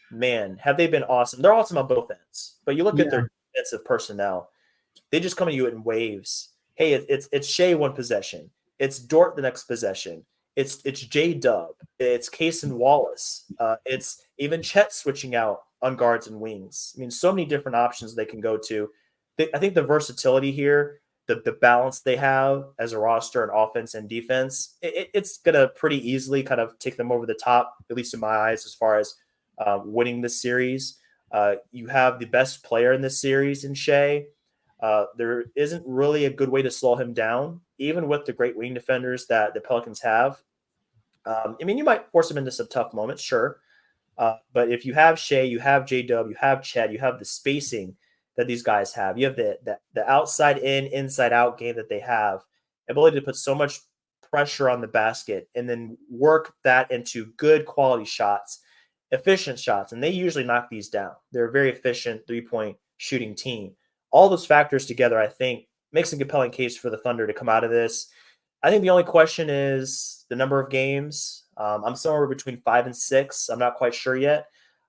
man, have they been awesome. They're awesome on both ends. But you look at their defensive personnel, they just come at you in waves. Hey, it's Shea one possession. It's Dort the next possession. It's J-Dub. It's Case and Wallace. It's even Chet switching out on guards and wings. I mean, so many different options they can go to. I think the versatility here, the balance they have as a roster and offense and defense, it's going to pretty easily kind of take them over the top, at least in my eyes, as far as winning this series. You have the best player in this series in Shea. There isn't really a good way to slow him down, even with the great wing defenders that the Pelicans have. I mean, you might force him into some tough moments, sure. But if you have Shea, you have J-Dub, you have Chet, you have the spacing that these guys have. You have the outside in, inside out game that they have, ability to put so much pressure on the basket and then work that into good quality shots, efficient shots. And they usually knock these down. They're a very efficient 3-point shooting team. All those factors together, I think, makes a compelling case for the Thunder to come out of this. I think the only question is the number of games. I'm somewhere between 5 and 6. I'm not quite sure yet.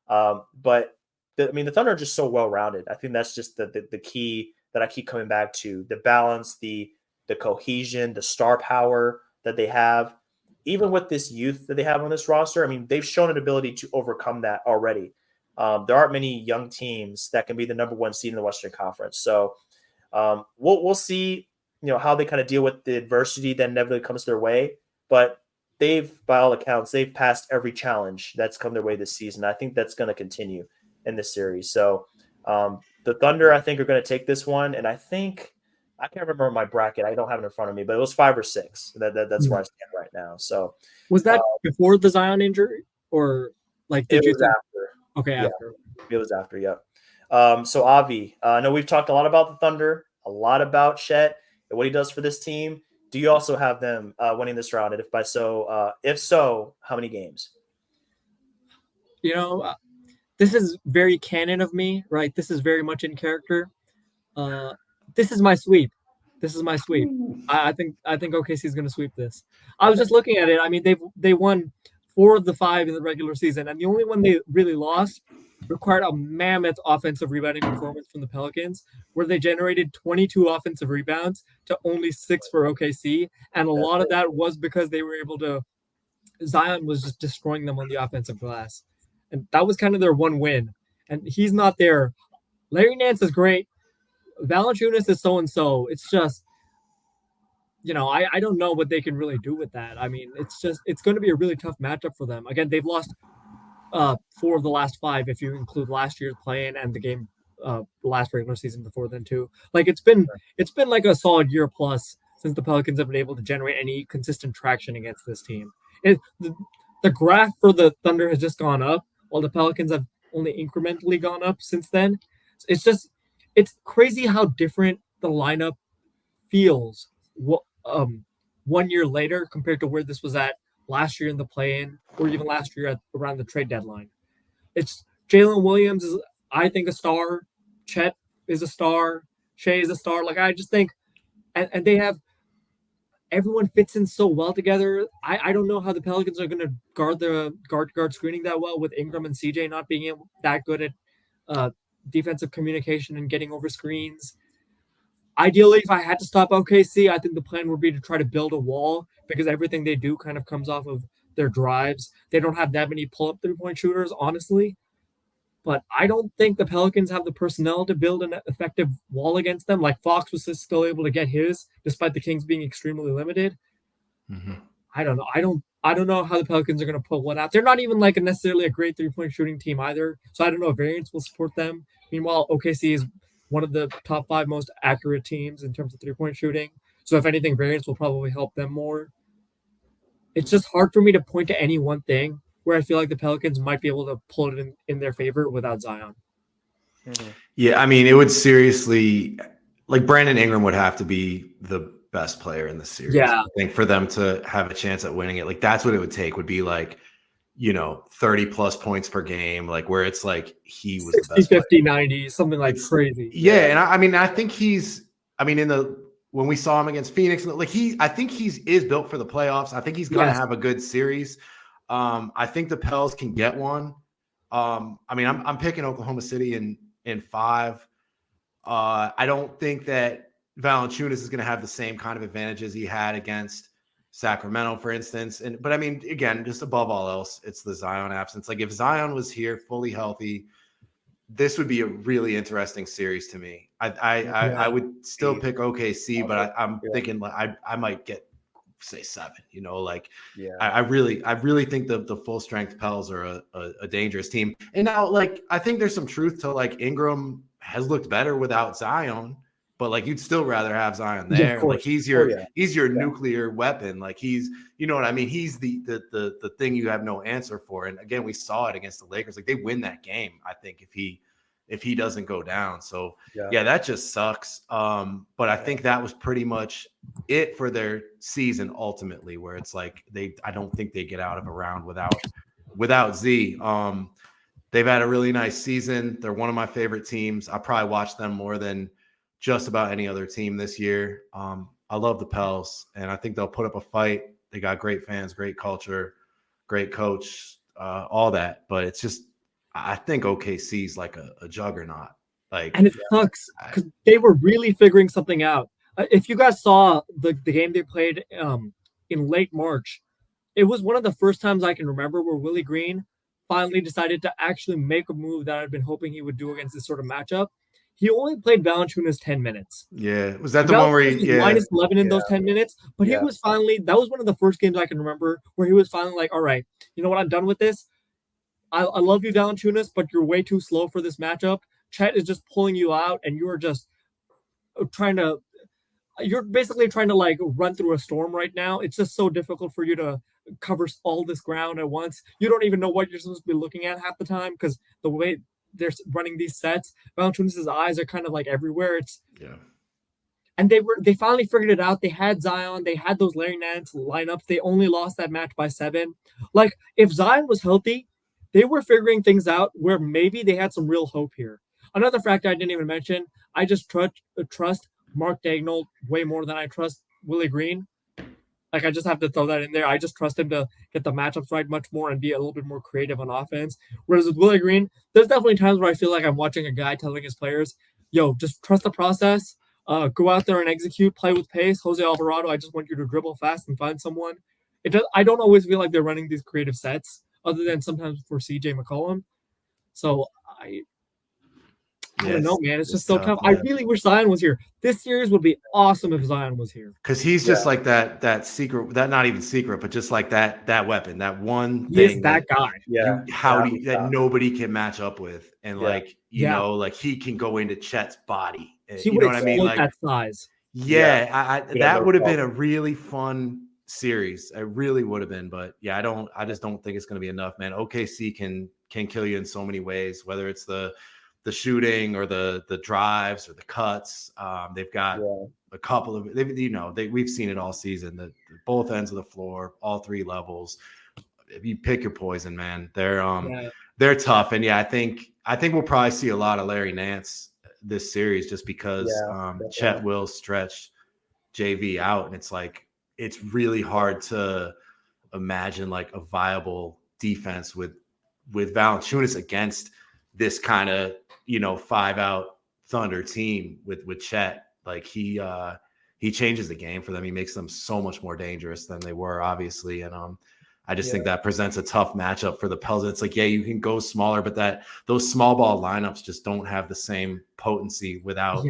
But the Thunder are just so well-rounded. I think that's just the key that I keep coming back to. The balance, the cohesion, the star power that they have. Even with this youth that they have on this roster, I mean, they've shown an ability to overcome that already. There aren't many young teams that can be the number one seed in the Western Conference. So we'll see, how they kind of deal with the adversity that inevitably comes their way. But by all accounts, they've passed every challenge that's come their way this season. I think that's going to continue in this series. So the Thunder, I think, are going to take this one. And I think, I can't remember my bracket. I don't have it in front of me, but it was 5 or 6. That's where I stand right now. So was that before the Zion injury, or it was after? Okay, yeah, after. It was after. Yeah. So Avi, I know we've talked a lot about the Thunder, a lot about Chet and what he does for this team. Do you also have them winning this round? And if so, how many games? this is very canon of me, right? This is very much in character. This is my sweep. This is my sweep. I think OKC is going to sweep this. I was just looking at it. I mean, they won 4 of the 5 in the regular season, and the only one they really lost required a mammoth offensive rebounding performance from the Pelicans, where they generated 22 offensive rebounds to only 6 for OKC, and a lot of that was because they were able to. Zion was just destroying them on the offensive glass, and that was kind of their one win. And he's not there. Larry Nance is great. Valanciunas is so and so. It's just, I don't know what they can really do with that. I mean, it's going to be a really tough matchup for them. Again, they've lost 4 of the last 5 if you include last year's play-in and the game, the last regular season before then too. Like it's been like a solid year plus since the Pelicans have been able to generate any consistent traction against this team. The graph for the Thunder has just gone up, while the Pelicans have only incrementally gone up since then. It's crazy how different the lineup feels 1 year later compared to where this was at last year in the play-in, or even last year around the trade deadline. It's Jalen Williams is, I think, a star. Chet is a star. Shea is a star. Like, I just think, and they have, everyone fits in so well together. I don't know how the Pelicans are going to guard the guard screening that well with Ingram and CJ not being that good at defensive communication and getting over screens. Ideally, if I had to stop OKC, I think the plan would be to try to build a wall because everything they do kind of comes off of their drives. They don't have that many pull-up three-point shooters, honestly. But I don't think the Pelicans have the personnel to build an effective wall against them. Like Fox was still able to get his, despite the Kings being extremely limited. Mm-hmm. I don't know. I don't know how the Pelicans are going to pull one out. They're not even like necessarily a great three-point shooting team either. So I don't know if variance will support them. Meanwhile, OKC is one of the top 5 most accurate teams in terms of three-point shooting. So if anything, variance will probably help them more. It's just hard for me to point to any one thing where I feel like the Pelicans might be able to pull it in their favor without Zion. Mm-hmm. Yeah, I mean, it would seriously, like Brandon Ingram would have to be the best player in the series. Yeah. I think for them to have a chance at winning it, like that's what it would take, would be like, 30 plus points per game, like where it's like he was 60, the best 50, 90, something like crazy. Yeah. And I mean, I think when we saw him against Phoenix, like I think he's built for the playoffs. I think he's going to have a good series. I think the Pels can get one. I mean, I'm picking Oklahoma City in 5. I don't think that Valanciunas is going to have the same kind of advantages he had against Sacramento, for instance. But I mean, again, just above all else, it's the Zion absence. Like if Zion was here fully healthy, this would be a really interesting series to me. I would still pick OKC, but I'm thinking like I might say 7. I really think the full strength Pels are a dangerous team. And now, like, I think there's some truth to like Ingram has looked better without Zion, but like you'd still rather have Zion there. Like he's your nuclear weapon. Like he's, you know what I mean? He's the thing you have no answer for. And again, we saw it against the Lakers. Like they win that game, I think, if he doesn't go down. So yeah, that just sucks. But I think that was pretty much it for their season ultimately, where it's like I don't think they get out of a round without Z. They've had a really nice season. They're one of my favorite teams. I probably watch them more than just about any other team this year. I love the Pels, and I think they'll put up a fight. They got great fans, great culture, great coach, all that. But it's just, I think OKC is like a juggernaut. And it sucks because they were really figuring something out. If you guys saw the game they played in late March, it was one of the first times I can remember where Willie Green finally decided to actually make a move that I'd been hoping he would do against this sort of matchup. He only played Valanciunas 10 minutes. Yeah. Was that the one where he minus 11 in those 10 minutes? But he was finally, that was one of the first games I can remember where he was finally like, all right, you know what? I'm done with this. I love you, Valanciunas, but you're way too slow for this matchup. Chet is just pulling you out, and you're just you're basically trying to like run through a storm right now. It's just so difficult for you to cover all this ground at once. You don't even know what you're supposed to be looking at half the time because the way they're running these sets, Valanciunas' eyes are kind of like everywhere. And they finally figured it out. They had Zion. They had those Larry Nance lineups. They only lost that match by 7. Like if Zion was healthy, they were figuring things out where maybe they had some real hope here. Another factor I didn't even mention, I just trust Mark Daigneault way more than I trust Willie Green. Like, I just have to throw that in there. I just trust him to get the matchups right much more and be a little bit more creative on offense. Whereas with Willie Green, there's definitely times where I feel like I'm watching a guy telling his players, yo, just trust the process. Go out there and execute, play with pace. Jose Alvarado, I just want you to dribble fast and find someone. I don't always feel like they're running these creative sets, other than sometimes for CJ McCollum. So I don't know, man. It's just so tough. I really wish Zion was here. This series would be awesome if Zion was here. Because he's just like that secret, that not even secret, but just like that weapon, that one He thing is that guy. Yeah. that nobody can match up with. And like, you know, like he can go into Chet's body. He you would know what I mean? exploit Like that size. Yeah, that would have been a really fun series. It really would have been, but yeah, I just don't think it's going to be enough, man. OKC can kill you in so many ways, whether it's the shooting or the drives or the cuts. They've got a couple of, we've seen it all season. The both ends of the floor, all three levels. If you pick your poison, man, they're tough. And yeah, I think we'll probably see a lot of Larry Nance this series just because Chet will stretch JV out, and it's like it's really hard to imagine like a viable defense with Valanciunas against this kind of 5-out Thunder team with Chet. Like he changes the game for them. He makes them so much more dangerous than they were, obviously. And I just think that presents a tough matchup for the Pelicans. It's like, yeah, you can go smaller, but those small ball lineups just don't have the same potency without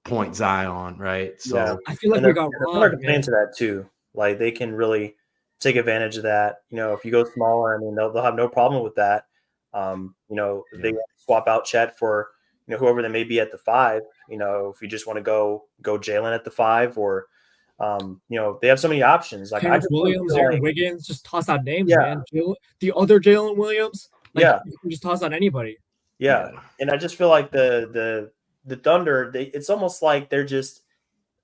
Point Zion, right? So I feel like we got robbed, man. Into that too. Like they can really take advantage of that. If you go smaller, I mean, they'll have no problem with that. They swap out Chet for whoever they may be at the 5. If you just want to go Jalen at the 5, or they have so many options. Like Terrence Williams, Aaron Wiggins, just toss out names, man. The other Jalen Williams, you can just toss out anybody. Yeah, and I just feel like the Thunder, it's almost like they're just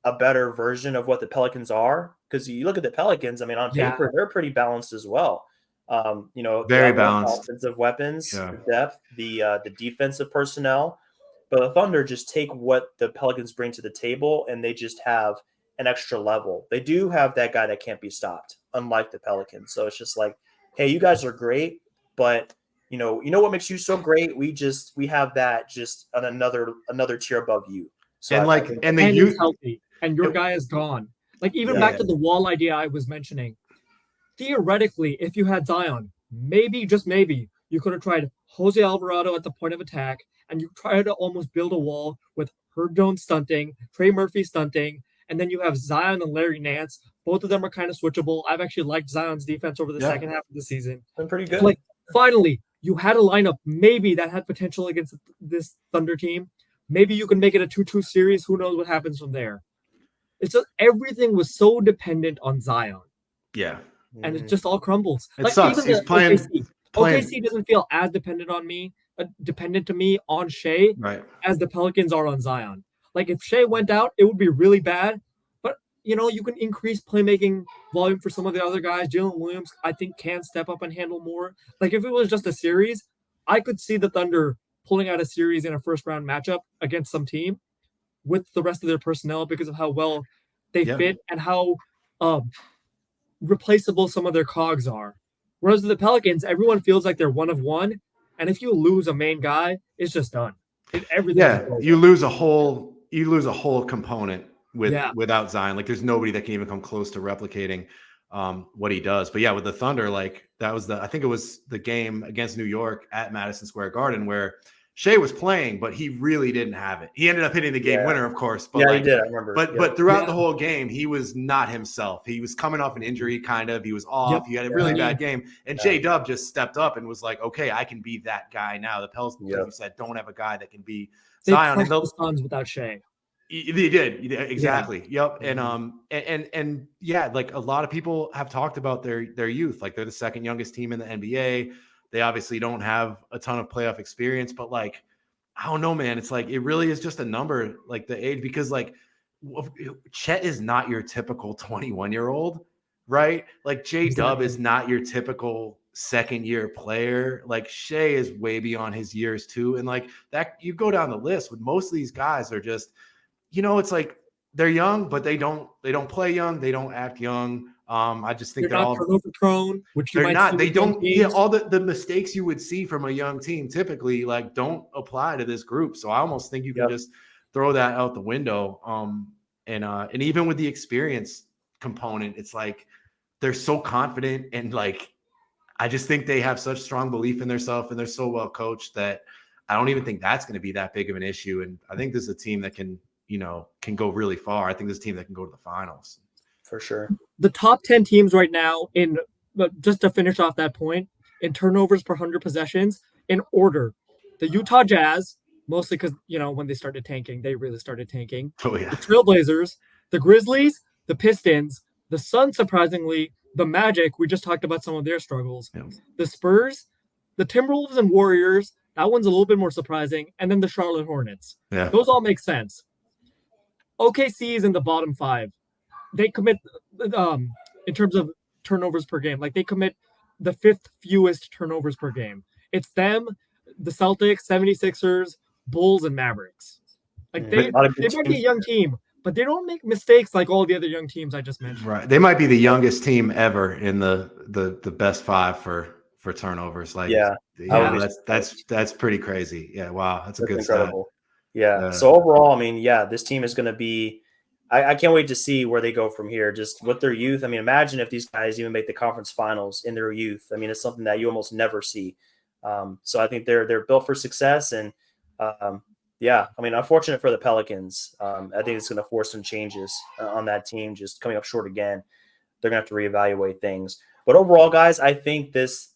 a better version of what the Pelicans are. Because you look at the Pelicans, I mean, on paper, they're pretty balanced as well. Very balanced offensive weapons, the depth, the defensive personnel. But the Thunder just take what the Pelicans bring to the table, and they just have an extra level. They do have that guy that can't be stopped, unlike the Pelicans. So it's just like, hey, you guys are great, but you know what makes you so great? We have that just on another tier above you. So he's healthy, and your guy is gone. Like even back to the wall idea I was mentioning. Theoretically, if you had Zion, maybe, just maybe, you could have tried Jose Alvarado at the point of attack, and you try to almost build a wall with Herb Jones stunting, Trey Murphy stunting, and then you have Zion and Larry Nance. Both of them are kind of switchable. I've actually liked Zion's defense over the second half of the season. Been pretty good. Like, finally, you had a lineup maybe that had potential against this Thunder team. Maybe you can make it a 2-2 series. Who knows what happens from there? It's just everything was so dependent on Zion. Yeah. And it just all crumbles. It sucks. He's playing. OKC doesn't feel as dependent to me on Shea as the Pelicans are on Zion. Like if Shea went out, it would be really bad. But you can increase playmaking volume for some of the other guys. Jalen Williams, I think, can step up and handle more. Like if it was just a series, I could see the Thunder pulling out a series in a first round matchup against some team with the rest of their personnel because of how well they fit and how replaceable some of their cogs are. Whereas with the Pelicans, everyone feels like they're one of one, and if you lose a main guy, it's just done. You lose a whole component without Zion. Like there's nobody that can even come close to replicating what he does. But yeah, with the Thunder, like that was I think it was the game against New York at Madison Square Garden where Shea was playing, but he really didn't have it. He ended up hitting the game winner, of course. But he did. I remember. But throughout the whole game, he was not himself. He was coming off an injury, kind of. He was off. He had a really bad game. And J-Dub just stepped up and was like, okay, I can be that guy now. The Pelicans, like you said, don't have a guy that can be Zion. They crushed the Suns without Shea. They did. Exactly. Yep. And like a lot of people have talked about their youth. Like they're the second youngest team in the NBA. They obviously don't have a ton of playoff experience, but like, I don't know, man. It's like, it really is just a number, like the age, because like Chet is not your typical 21-year-old, right? Like J-Dub is not your typical second-year player. Like Shea is way beyond his years too. And like that, you go down the list with most of these guys are just, it's like they're young, but they don't play young. They don't act young. I just think they're not turnover prone, which you they're might not. see They with young don't. teams. Yeah, all the mistakes you would see from a young team typically like don't apply to this group. So I almost think you can just throw that out the window. And even with the experience component, it's like they're so confident and like I just think they have such strong belief in themselves and they're so well coached that I don't even think that's going to be that big of an issue. And I think this is a team that can go really far. I think this is a team that can go to the finals. For sure. The top 10 teams right now just to finish off that point, in turnovers per 100 possessions in order. The Utah Jazz, mostly because, when they started tanking, they really started tanking. Oh, yeah. The Trailblazers, the Grizzlies, the Pistons, the Suns, surprisingly, the Magic, we just talked about some of their struggles. Yeah. The Spurs, the Timberwolves and Warriors, that one's a little bit more surprising. And then the Charlotte Hornets. Yeah. Those all make sense. OKC is in the bottom 5. They commit, in terms of turnovers per game, like they commit the 5th fewest turnovers per game. It's them, the Celtics, 76ers, Bulls, and Mavericks. Like they might be a young team, but they don't make mistakes like all the other young teams I just mentioned. Right. They might be the youngest team ever in the best 5 for turnovers. Like, that's pretty crazy. Yeah. Wow. That's a good incredible. Yeah. So overall, I mean, this team is going to be, I can't wait to see where they go from here. Just with their youth. I mean, imagine if these guys even make the conference finals in their youth. I mean, it's something that you almost never see. So I think they're built for success. And I mean, unfortunate for the Pelicans. I think it's going to force some changes on that team. Just coming up short again, they're going to have to reevaluate things. But overall, guys, I think this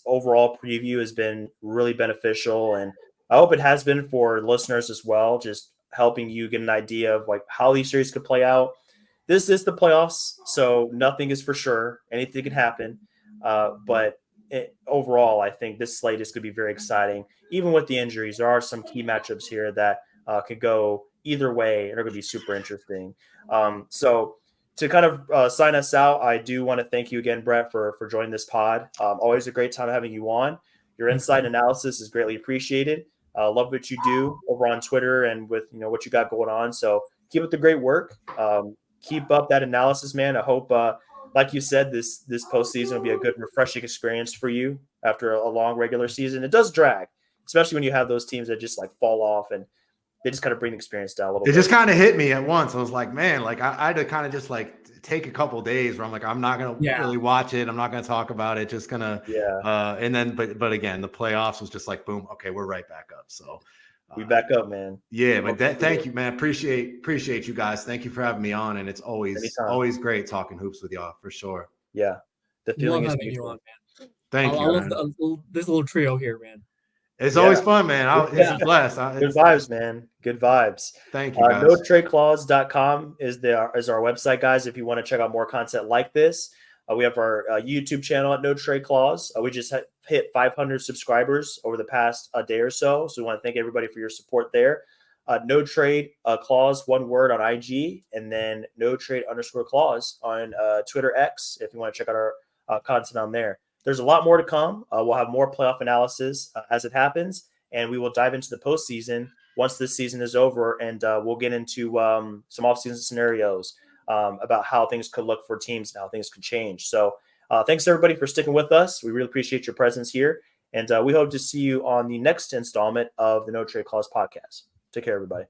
overall preview has been really beneficial, and I hope it has been for listeners as well. Just helping you get an idea of like how these series could play out. This is the playoffs, so nothing is for sure. Anything can happen. But overall, I think this slate is going to be very exciting. Even with the injuries, there are some key matchups here that could go either way and are going to be super interesting. So to kind of sign us out, I do want to thank you again, Brett, for joining this pod. Always a great time having you on. Your insight and analysis is greatly appreciated. Love what you do over on Twitter and with what you got going on. So keep up the great work. Keep up that analysis, man. I hope, like you said, this postseason will be a good, refreshing experience for you after a long regular season. It does drag, especially when you have those teams that just like fall off and they just kind of bring the experience down a little bit. It just kind of hit me at once. I was like, man, like I had to kind of just like take a couple days where I'm like, I'm not going to really watch it. I'm not going to talk about it. Just going to, and then, but again, the playoffs was just like, boom. Okay. We're right back up. So we back up, man. Yeah. But thank you, man. Appreciate you guys. Thank you for having me on. And it's always great talking hoops with y'all for sure. Yeah. The feeling is mutual. On, man. Thank you. I love this little trio here, man. It's always fun, man. It's blessed. Good vibes, man. Good vibes. Thank you, guys. NoTradeClause.com is our website, guys, if you want to check out more content like this. We have our YouTube channel at No Trade Clause. We just hit 500 subscribers over the past day or so. So we want to thank everybody for your support there. No Trade Clause, one word on IG, and then No Trade _Clause on Twitter X if you want to check out our content on there. There's a lot more to come. We'll have more playoff analysis as it happens, and we will dive into the postseason once this season is over, and we'll get into some offseason scenarios about how things could look for teams and how things could change. So thanks, everybody, for sticking with us. We really appreciate your presence here, and we hope to see you on the next installment of the No Trade Clause podcast. Take care, everybody.